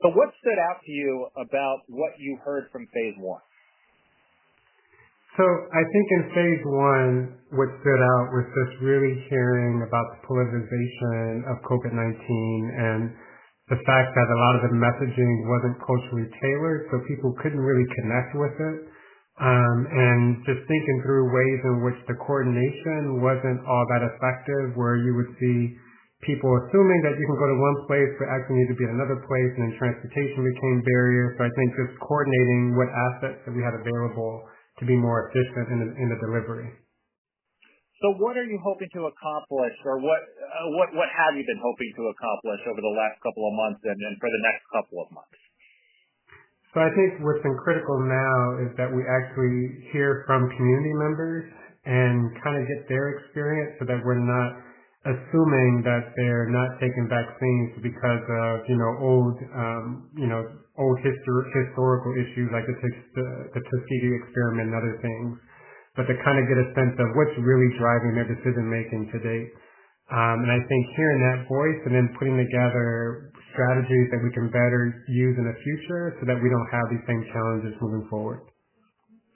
So what stood out to you about what you heard from phase one? So I think in phase one, what stood out was just really hearing about the politicization of COVID-19 and the fact that a lot of the messaging wasn't culturally tailored, so people couldn't really connect with it. And just thinking through ways in which the coordination wasn't all that effective, where you would see people assuming that you can go to one place but actually need to be at another place, and then transportation became barriers. So I think just coordinating what assets that we had available to be more efficient in the delivery. So what are you hoping to accomplish, or what have you been hoping to accomplish over the last couple of months and for the next couple of months? So I think what's been critical now is that we actually hear from community members and kind of get their experience, so that we're not assuming that they're not taking vaccines because of old historical issues like the Tuskegee experiment and other things, but to kind of get a sense of what's really driving their decision-making to date. And I think hearing that voice and then putting together strategies that we can better use in the future so that we don't have these same challenges moving forward.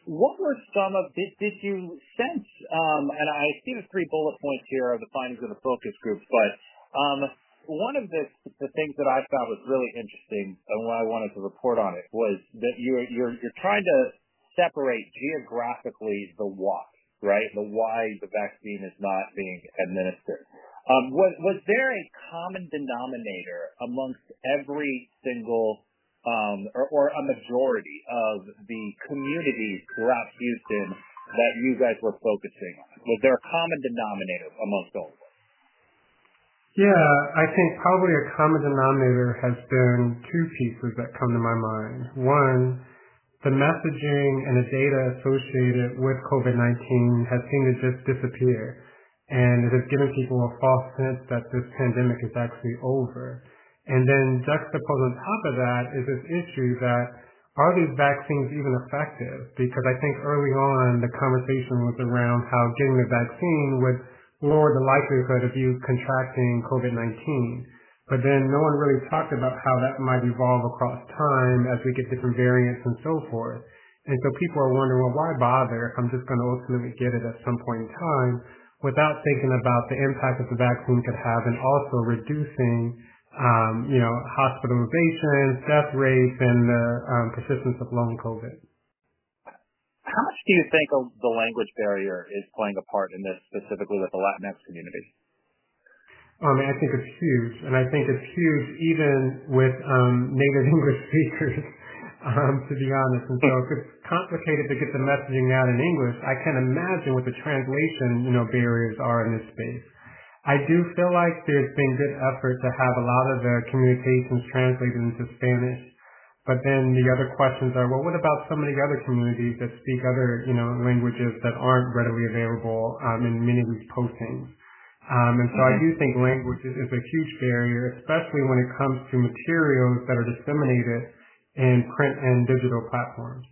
What were some of, did you sense, and I see the 3 bullet points here of the findings of the focus groups, but one of the things that I found was really interesting and what I wanted to report on it was that you're trying to separate geographically the why, right? The why the vaccine is not being administered. Was there a common denominator amongst every single or a majority of the communities throughout Houston that you guys were focusing on? Was there a common denominator amongst all of them? Yeah, I think probably a common denominator has been 2 pieces that come to my mind. One, the messaging and the data associated with COVID-19 has seemed to just disappear, and it has given people a false sense that this pandemic is actually over. And then juxtaposed on top of that is this issue that, are these vaccines even effective? Because I think early on the conversation was around how getting the vaccine would lower the likelihood of you contracting COVID-19. But then no one really talked about how that might evolve across time as we get different variants and so forth. And so people are wondering, well, why bother if I'm just going to ultimately get it at some point in time, without thinking about the impact that the vaccine could have and also reducing hospitalizations, death rates, and the persistence of long COVID. How much do you think the language barrier is playing a part in this, specifically with the Latinx community? I think it's huge, and I think it's huge even with native English speakers, to be honest. And so if it's complicated to get the messaging out in English, I can imagine what the translation, barriers are in this space. I do feel like there's been good effort to have a lot of the communications translated into Spanish, but then the other questions are, well, what about some of the other communities that speak other, languages that aren't readily available in many of these postings? And so I do think language is a huge barrier, especially when it comes to materials that are disseminated in print and digital platforms.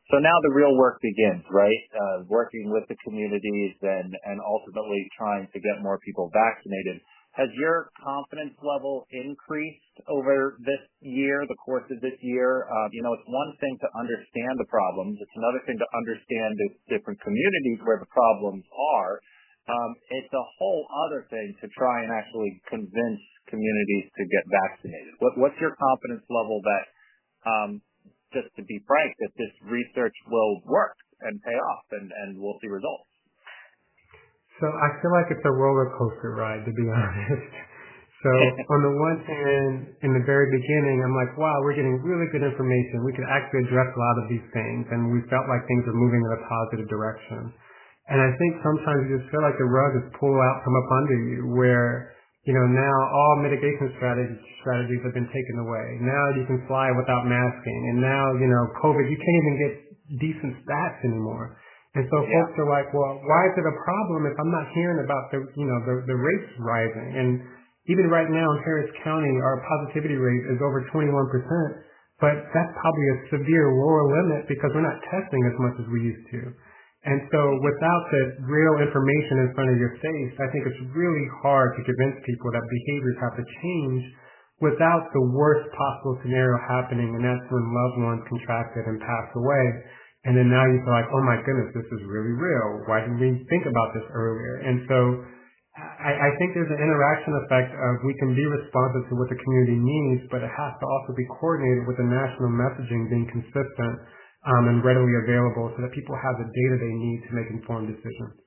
So now the real work begins, right? Working with the communities and ultimately trying to get more people vaccinated. Has your confidence level increased over this year, the course of this year? It's one thing to understand the problems. It's another thing to understand the different communities where the problems are. It's a whole other thing to try and actually convince communities to get vaccinated. What's your confidence level that, just to be frank, that this research will work and pay off and we'll see results? So I feel like it's a roller coaster ride, to be honest. So on the one hand, in the very beginning, I'm like, wow, we're getting really good information. We could actually address a lot of these things, and we felt like things were moving in a positive direction. And I think sometimes you just feel like the rug is pulled out from up under you, where, now all mitigation strategies have been taken away. Now you can fly without masking. And now, COVID, you can't even get decent stats anymore. And so folks are like, well, why is it a problem if I'm not hearing about the rates rising? And even right now in Harris County, our positivity rate is over 21%, but that's probably a severe lower limit because we're not testing as much as we used to. And so without the real information in front of your face, I think it's really hard to convince people that behaviors have to change without the worst possible scenario happening, and that's when loved ones contracted and passed away. And then now you feel like, oh my goodness, this is really real. Why didn't we think about this earlier? And so I think there's an interaction effect of we can be responsive to what the community needs, but it has to also be coordinated with the national messaging being consistent and readily available so that people have the data they need to make informed decisions.